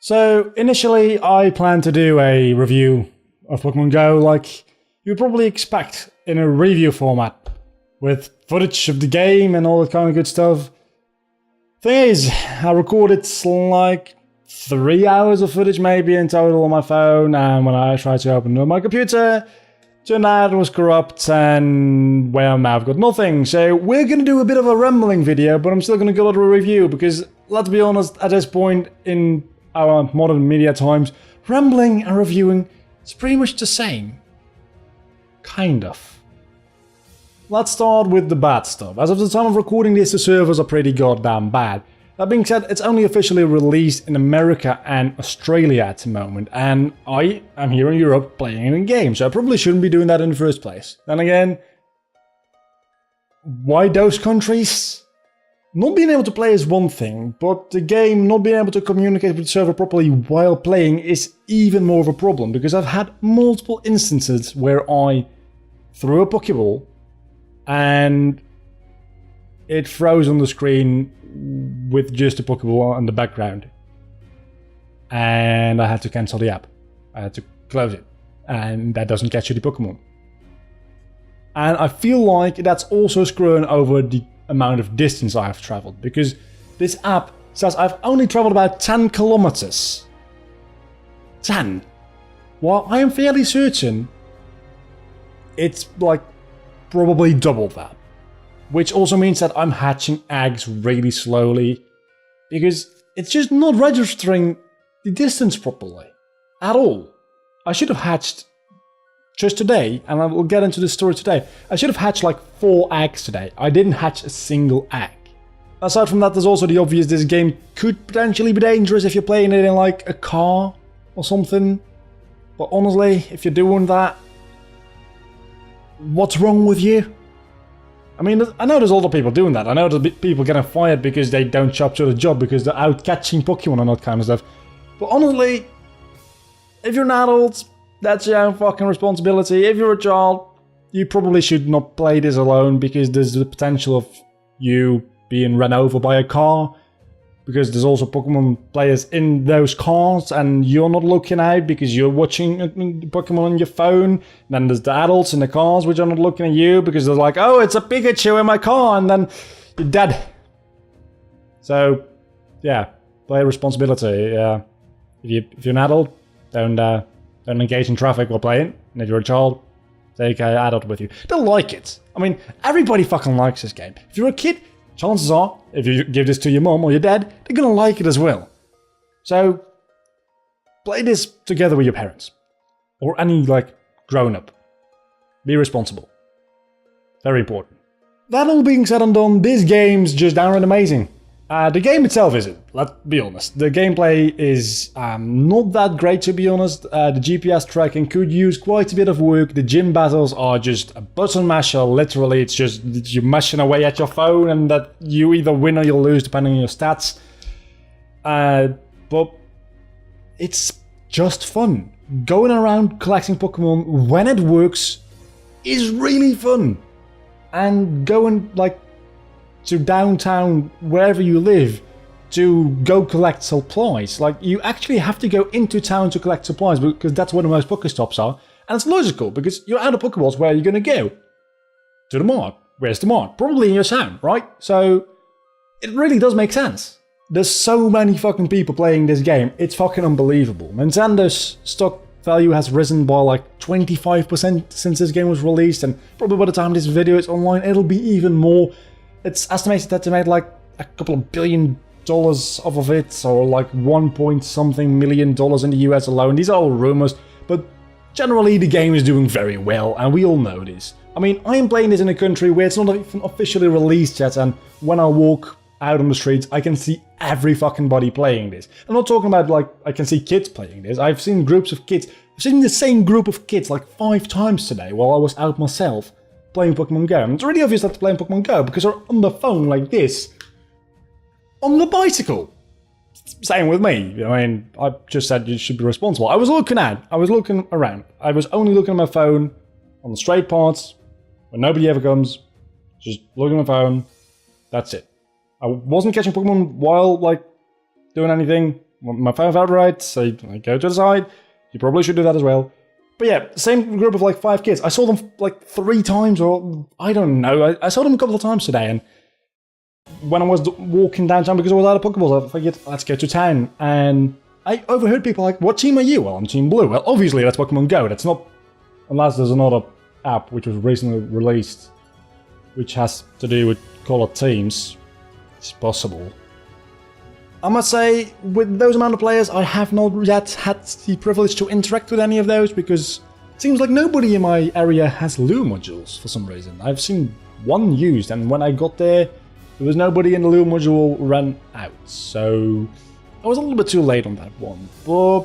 So initially I planned to do a review of Pokemon Go like you'd probably expect in a review format, with footage of the game and all that kind of good stuff. Thing is, I recorded like 3 hours of footage maybe in total on my phone, and when I tried to open it on my computer, turned out it was corrupt and, well, now I've got nothing. So we're gonna do a bit of a rambling video, but I'm still gonna go to a review because, let's be honest, at this point in our modern media times, rambling and reviewing is pretty much the same. Kind of. Let's start with the bad stuff. As of the time of recording this, the servers are pretty goddamn bad. That being said, it's only officially released in America and Australia at the moment, and I am here in Europe playing a game, so I probably shouldn't be doing that in the first place. Then again, why those countries? Not being able to play is one thing, but the game not being able to communicate with the server properly while playing is even more of a problem, because I've had multiple instances where I threw a Pokeball and it froze on the screen with just a Pokeball on the background. And I had to cancel the app. I had to close it. And that doesn't catch you the Pokemon. And I feel like that's also screwing over the amount of distance I have traveled, because this app says I've only traveled about 10 kilometers. 10. While I am fairly certain it's like probably double that. Which also means that I'm hatching eggs really slowly, because it's just not registering the distance properly at all. I should have hatched just today, and I will get into the story today. I should have hatched like 4 eggs today. I didn't hatch a single egg. Aside from that, there's also the obvious this game could potentially be dangerous if you're playing it in like a car or something. But honestly, if you're doing that, what's wrong with you? I mean, I know there's a lot of people doing that. I know there's people getting fired because they don't show up to the job because they're out catching Pokemon and that kind of stuff. But honestly, if you're an adult, that's your own fucking responsibility. If you're a child, you probably should not play this alone, because there's the potential of you being run over by a car. Because there's also Pokemon players in those cars and you're not looking out because you're watching Pokemon on your phone. Then there's the adults in the cars which are not looking at you because they're like, oh, it's a Pikachu in my car, and then you're dead. So, yeah, play responsibility. If you're an adult, don't engage in traffic while playing. And if you're a child, take an adult with you. They'll like it. I mean, everybody fucking likes this game. If you're a kid, chances are, if you give this to your mom or your dad, they're gonna like it as well. So, play this together with your parents. Or any, like, grown-up. Be responsible. Very important. That all being said and done, this game's just downright amazing. The game itself isn't, let's be honest. The gameplay is not that great, to be honest. The GPS tracking could use quite a bit of work. The gym battles are just a button masher, literally. It's just you mashing away at your phone and that you either win or you lose depending on your stats. But it's just fun. Going around collecting Pokemon when it works is really fun. And going, like, to downtown, wherever you live, to go collect supplies. Like, you actually have to go into town to collect supplies because that's where the most Pokestops are. And it's logical because you're out of Pokeballs. Where are you going to go? To the mart. Where's the mart? Probably in your town, right? So, it really does make sense. There's so many fucking people playing this game. It's fucking unbelievable. Nintendo's stock value has risen by like 25% since this game was released, and probably by the time this video is online, it'll be even more. It's estimated that they made like a couple of $1 billion off of it, or like 1 point something million in the US alone. These are all rumors, but generally the game is doing very well, and we all know this. I mean, I am playing this in a country where it's not even officially released yet, and when I walk out on the streets, I can see every fucking body playing this. I'm not talking about like I can see kids playing this. I've seen groups of kids. I've seen the same group of kids like 5 times today while I was out myself playing Pokemon Go. And it's really obvious that they're playing Pokemon Go because they're on the phone like this on the bicycle. Same with me. I mean, I just said you should be responsible. I was looking around. I was only looking at my phone on the straight parts when nobody ever comes. Just looking at my phone. That's it. I wasn't catching Pokemon while, like, doing anything. my phone felt right, so I go to the side. You probably should do that as well. But yeah, same group of like 5 kids. I saw them like 3 times, or I don't know. I saw them a couple of times today, and when I was walking downtown because I was out of Pokeballs, I figured, let's go to town. And I overheard people like, what team are you? Well, I'm Team Blue. Well, obviously that's Pokemon Go. That's not... Unless there's another app which was recently released, which has to do with colored teams. It's possible. I must say, with those amount of players, I have not yet had the privilege to interact with any of those, because it seems like nobody in my area has Lure modules for some reason. I've seen one used, and when I got there was nobody in the Lure module ran out, so I was a little bit too late on that one. But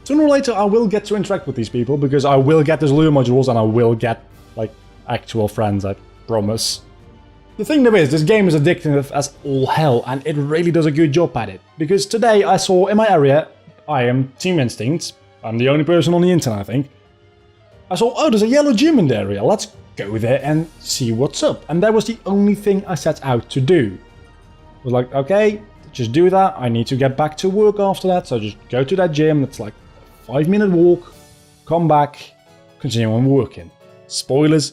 sooner or later I will get to interact with these people, because I will get those Lure modules and I will get, like, actual friends, I promise. The thing though is, this game is addictive as all hell, and it really does a good job at it. Because today I saw in my area, I am Team Instinct, I'm the only person on the internet I think, I saw, oh, there's a yellow gym in the area, let's go there and see what's up. And that was the only thing I set out to do. I was like, okay, just do that, I need to get back to work after that, so just go to that gym, it's like a 5-minute walk, come back, continue on working. Spoilers,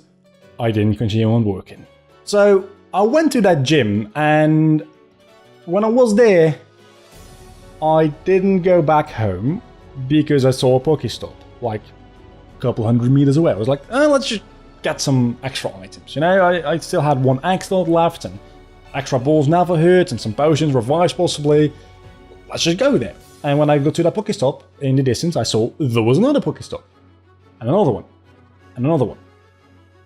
I didn't continue on working. So I went to that gym, and when I was there, I didn't go back home because I saw a Pokestop, like a couple 100 meters away. I was like, oh, let's just get some extra items. You know, I still had 1 Axolot left, and extra balls never hurt, and some potions, revives possibly. Let's just go there. And when I got to that Pokestop, in the distance, I saw there was another Pokestop, and another one, and another one.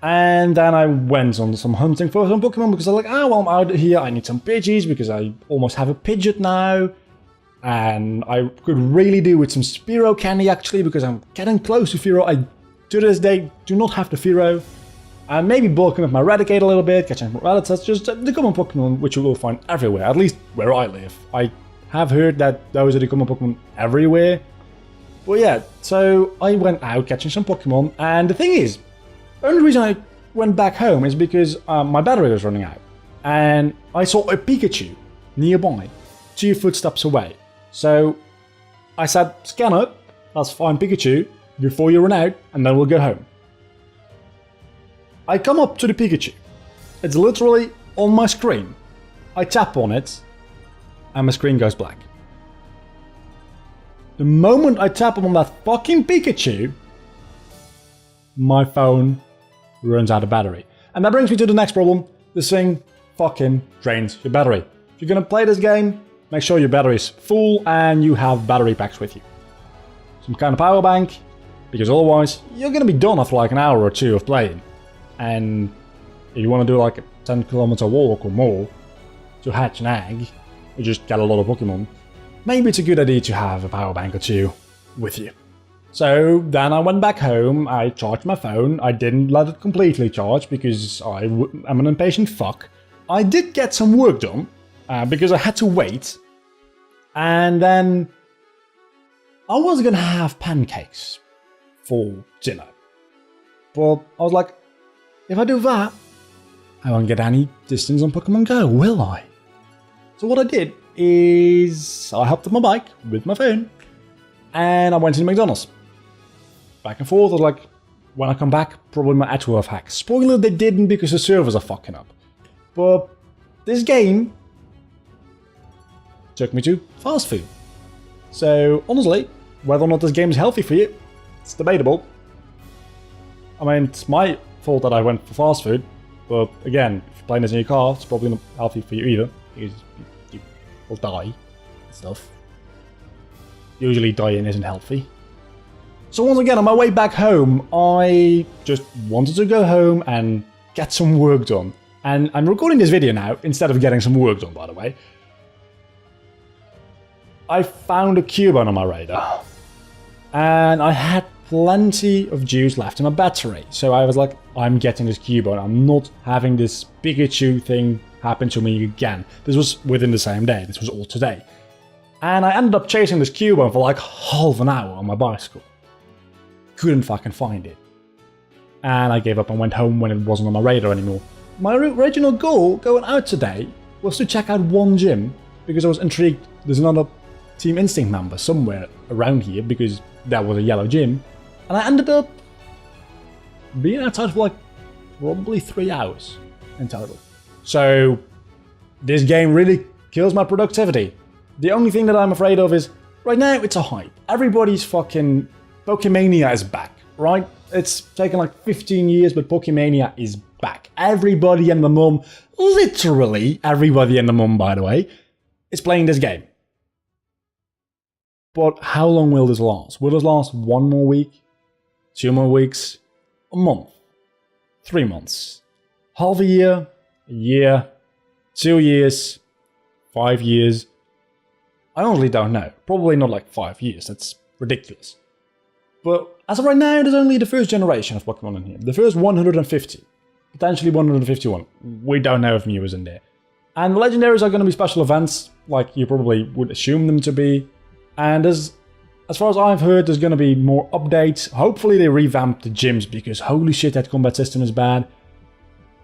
And then I went on some hunting for some Pokemon, because I was like, oh, well, I'm out here, I need some Pidgeys, because I almost have a Pidgeot now. And I could really do with some Spearow candy, actually, because I'm getting close to Fearow. I, to this day, do not have the Fearow. And maybe bulking up my Raticate a little bit, catching more Rattata, just the common Pokemon, which you will find everywhere, at least where I live. I have heard that those are the common Pokemon everywhere. But yeah, so I went out catching some Pokemon, and the thing is, the only reason I went back home is because my battery was running out. And I saw a Pikachu nearby, 2 footsteps away. So I said, scanner, let's find Pikachu before you run out, and then we'll go home. I come up to the Pikachu. It's literally on my screen. I tap on it, and my screen goes black. The moment I tap on that fucking Pikachu, my phone runs out of battery. And that brings me to the next problem. This thing fucking drains your battery. If you're gonna play this game, make sure your battery is full and you have battery packs with you. Some kind of power bank, because otherwise you're gonna be done after like an hour or 2 of playing. And if you want to do like a 10-kilometer walk or more to hatch an egg, or just get a lot of Pokemon, maybe it's a good idea to have a power bank or 2 with you. So then I went back home, I charged my phone, I didn't let it completely charge because I'm an impatient fuck. I did get some work done, because I had to wait, and then I was gonna have pancakes for dinner. But I was like, if I do that, I won't get any distance on Pokemon Go, will I? So what I did is I hopped on my bike with my phone, and I went to the McDonald's. Back and forth, I was like, when I come back, probably my ad will have hacked. Spoiler, they didn't because the servers are fucking up. But this game took me to fast food. So honestly, whether or not this game is healthy for you, it's debatable. I mean, it's my fault that I went for fast food, but again, if you're playing this in your car, it's probably not healthy for you either, because you will die and stuff. Usually dying isn't healthy. So once again, on my way back home, I just wanted to go home and get some work done. And I'm recording this video now, instead of getting some work done, by the way. I found a Cubone on my radar. And I had plenty of juice left in my battery. So I was like, I'm getting this Cubone. I'm not having this Pikachu thing happen to me again. This was within the same day. This was all today. And I ended up chasing this Cubone for like half an hour on my bicycle. Couldn't fucking find it. And I gave up and went home when it wasn't on my radar anymore. My original goal going out today was to check out one gym, because I was intrigued. There's another Team Instinct member somewhere around here because that was a yellow gym. And I ended up being outside for like probably 3 hours in total. So this game really kills my productivity. The only thing that I'm afraid of is right now it's a hype. Everybody's fucking Pokemania is back, right? It's taken like 15 years, but Pokemania is back. Everybody and the mum, literally everybody and the mum, by the way, is playing this game. But how long will this last? Will this last 1 more week? 2 more weeks? A month? 3 months? Half a year? A year? 2 years? 5 years? I honestly don't know. Probably not like 5 years. That's ridiculous. But as of right now, there's only the first generation of Pokemon in here. The first 150. Potentially 151. We don't know if Mew is in there. And the legendaries are going to be special events, like you probably would assume them to be. And as far as I've heard, there's going to be more updates. Hopefully they revamp the gyms, because holy shit, that combat system is bad.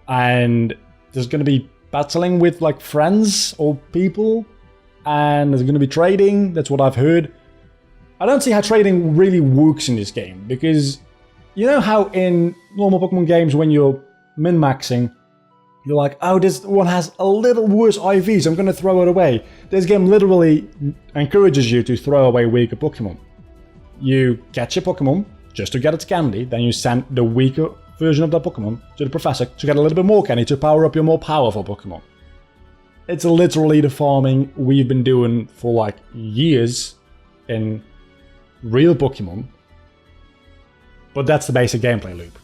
And there's going to be battling with like friends or people. And there's going to be trading, that's what I've heard. I don't see how trading really works in this game, because you know how in normal Pokemon games when you're min-maxing, you're like, oh, this one has a little worse IVs, I'm going to throw it away. This game literally encourages you to throw away weaker Pokemon. You catch your Pokemon just to get its candy, then you send the weaker version of that Pokemon to the professor to get a little bit more candy to power up your more powerful Pokemon. It's literally the farming we've been doing for like years in real Pokemon, but that's the basic gameplay loop.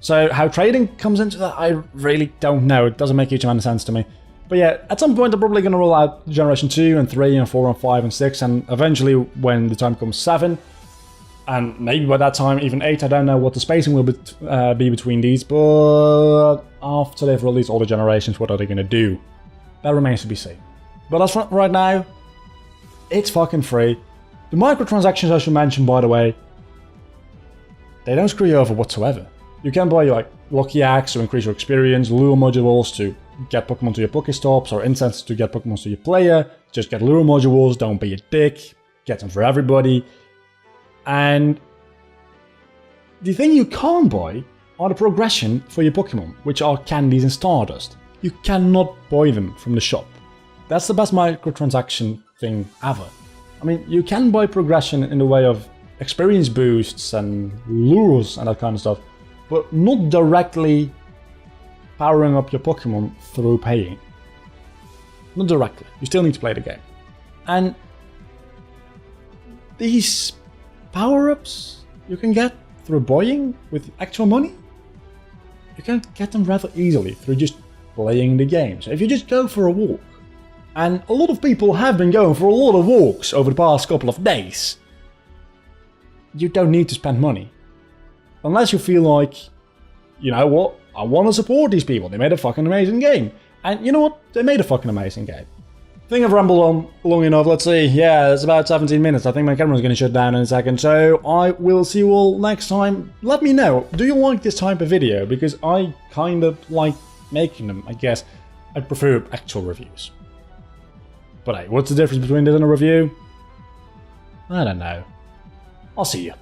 So how trading comes into that, I really don't know. It doesn't make a huge amount of sense to me. But yeah, at some point they're probably going to roll out Generation 2 and 3 and 4 and 5 and 6, and eventually when the time comes 7, and maybe by that time even 8, I don't know what the spacing will be between these, but after they've released all the generations, what are they going to do? That remains to be seen. But as for right now, it's fucking free. The microtransactions I should mention, by the way, they don't screw you over whatsoever. You can buy like Lucky Eggs to increase your experience, lure modules to get Pokemon to your Pokestops, or incense to get Pokemon to your player. Just get lure modules, don't be a dick, get them for everybody. And the thing you can't buy are the progression for your Pokemon, which are candies and Stardust. You cannot buy them from the shop. That's the best microtransaction thing ever. I mean, you can buy progression in the way of experience boosts and lures and that kind of stuff, but not directly powering up your Pokemon through paying. Not directly. You still need to play the game. And these power-ups you can get through buying with actual money, you can get them rather easily through just playing the game. So if you just go for a walk, and a lot of people have been going for a lot of walks over the past couple of days, you don't need to spend money. Unless you feel like, you know what, I want to support these people, they made a fucking amazing game. And you know what, they made a fucking amazing game. I think I've rambled on long enough, let's see, yeah, it's about 17 minutes, I think my camera's going to shut down in a second, so I will see you all next time. Let me know, do you like this type of video? Because I kind of like making them, I guess. I prefer actual reviews. But hey, what's the difference between this and a review? I don't know. I'll see you.